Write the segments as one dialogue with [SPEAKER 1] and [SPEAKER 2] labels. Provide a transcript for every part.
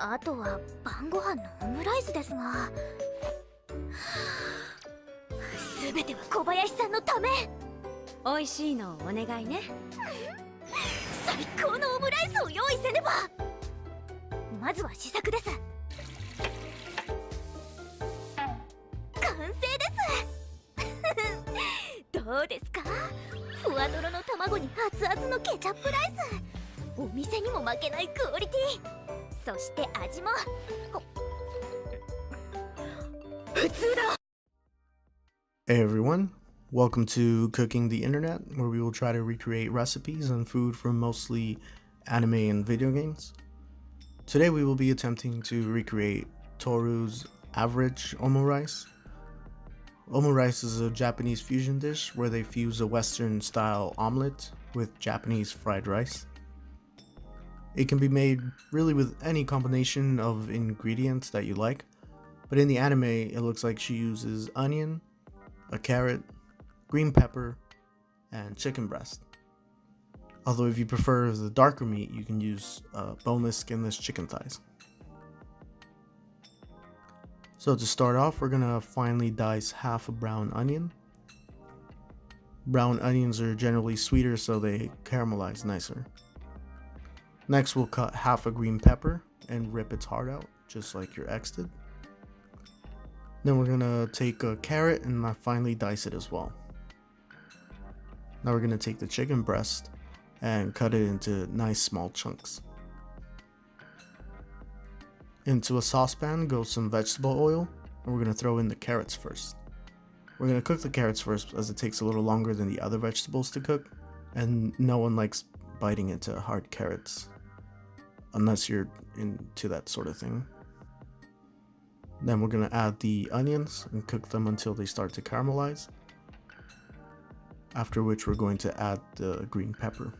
[SPEAKER 1] あとは晩ご飯のオムライスですが、全ては小林さんのため。
[SPEAKER 2] 美味しいのをお願いね。
[SPEAKER 1] 最高のオムライスを用意せねば。まずは試作です。完成ですどうですか？ふわとろの卵に熱々のケチャップライス、お店にも負けないクオリティ、そして味も普通だ。
[SPEAKER 3] Hey everyone, welcome to Cooking the Internet, where we will try to recreate recipes and food from mostly anime and video games. Today we will be attempting to recreate Toru's average omurice. Omurice is a Japanese fusion dish where they fuse a Western style omelet with Japanese fried rice. It can be made really with any combination of ingredients that you like, but in the anime it looks like she uses onion, a carrot, green pepper, and chicken breast. Although if you prefer the darker meat, you can use boneless, skinless chicken thighs. So to start off, we're gonna finely dice half a brown onion. Brown onions are generally sweeter, so they caramelize nicer. Next, we'll cut half a green pepper and rip its heart out, just like your ex did. Then we're gonna take a carrot and finely dice it as well. Now we're gonna take the chicken breast and cut it into nice small chunks. Into a saucepan goes some vegetable oil, and we're gonna throw in the carrots first. We're gonna cook the carrots first as it takes a little longer than the other vegetables to cook, and no one likes biting into hard carrots, unless you're into that sort of thing. Then we're going to add the onions and cook them until they start to caramelize, after which we're going to add the green pepper.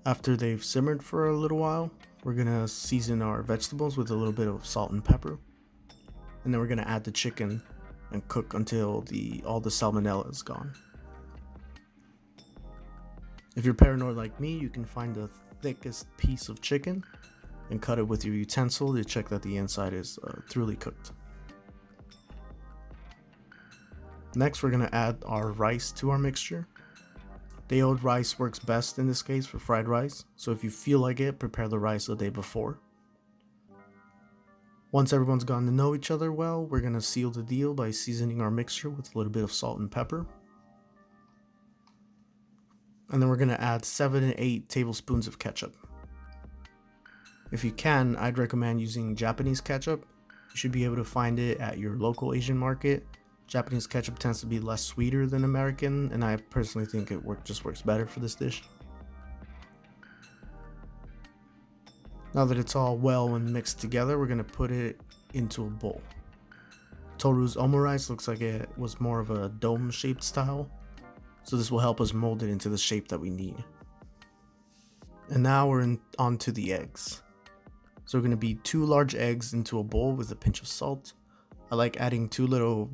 [SPEAKER 3] After they've simmered for a little while, we're going to season our vegetables with a little bit of salt and pepper, and then we're going to add the chicken and cook until all the salmonella is gone. If you're paranoid like me, you can find the thickest piece of chicken and cut it with your utensil to check that the inside is thoroughly cooked. Next, we're going to add our rice to our mixture. Day-old rice works best in this case for fried rice, so if you feel like it, prepare the rice the day before. Once everyone's gotten to know each other well, we're going to seal the deal by seasoning our mixture with a little bit of salt and pepper. And then we're going to add 7 to 8 tablespoons of ketchup. If you can, I'd recommend using Japanese ketchup. You should be able to find it at your local Asian market. Japanese ketchup tends to be less sweeter than American, and I personally think it just works better for this dish. Now that it's all well and mixed together, we're going to put it into a bowl. Toru's omurice looks like it was more of a dome-shaped style, so this will help us mold it into the shape that we need. And now we're onto the eggs. So we're going to beat 2 large eggs into a bowl with a pinch of salt. I like adding 2 little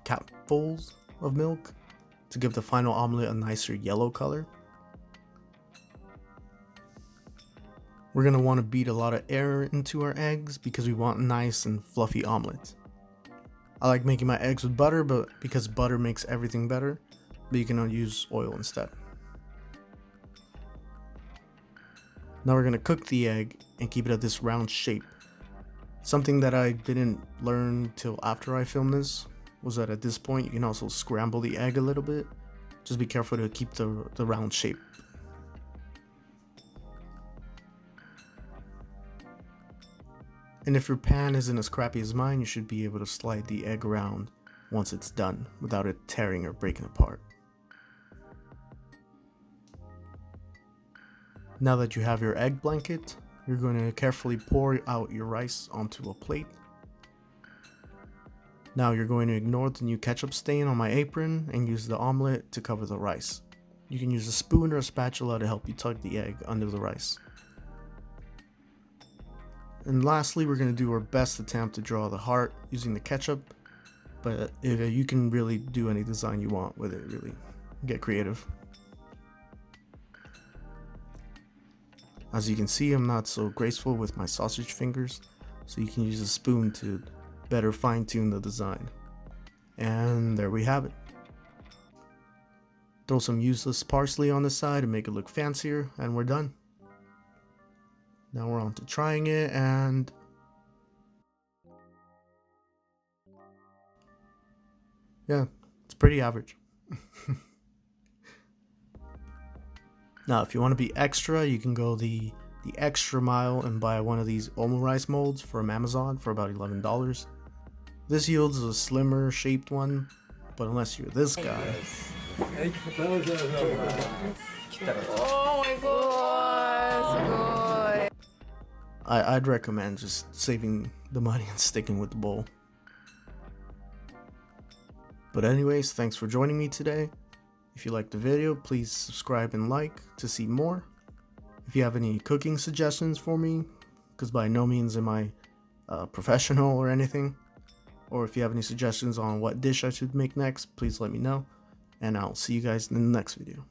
[SPEAKER 3] capfuls of milk to give the final omelet a nicer yellow color. We're going to want to beat a lot of air into our eggs because we want nice and fluffy omelets. I like making my eggs with butter, but because butter makes everything better, but you can use oil instead. Now we're going to cook the egg and keep it at this round shape. Something that I didn't learn till after I filmed this was that at this point you can also scramble the egg a little bit. Just be careful to keep the round shape. And if your pan isn't as crappy as mine, you should be able to slide the egg around once it's done without it tearing or breaking apart. Now that you have your egg blanket, you're going to carefully pour out your rice onto a plate. Now you're going to ignore the new ketchup stain on my apron and use the omelet to cover the rice. You can use a spoon or a spatula to help you tug the egg under the rice. And lastly, we're going to do our best attempt to draw the heart using the ketchup, but you can really do any design you want with it, really. Get creative. As you can see, I'm not so graceful with my sausage fingers, so you can use a spoon to better fine-tune the design. And there we have it. Throw some useless parsley on the side to make it look fancier, and we're done. Now we're on to trying it, and yeah, it's pretty average. Now, if you want to be extra, you can go the extra mile and buy one of these Omurice molds from Amazon for about $11. This yields a slimmer shaped one, but unless you're this guy, I'd recommend just saving the money and sticking with the bowl. But anyways, thanks for joining me today. If you liked the video, please subscribe and like to see more. If you have any cooking suggestions for me, because by no means am I professional or anything, or if you have any suggestions on what dish I should make next, please let me know, and I'll see you guys in the next video.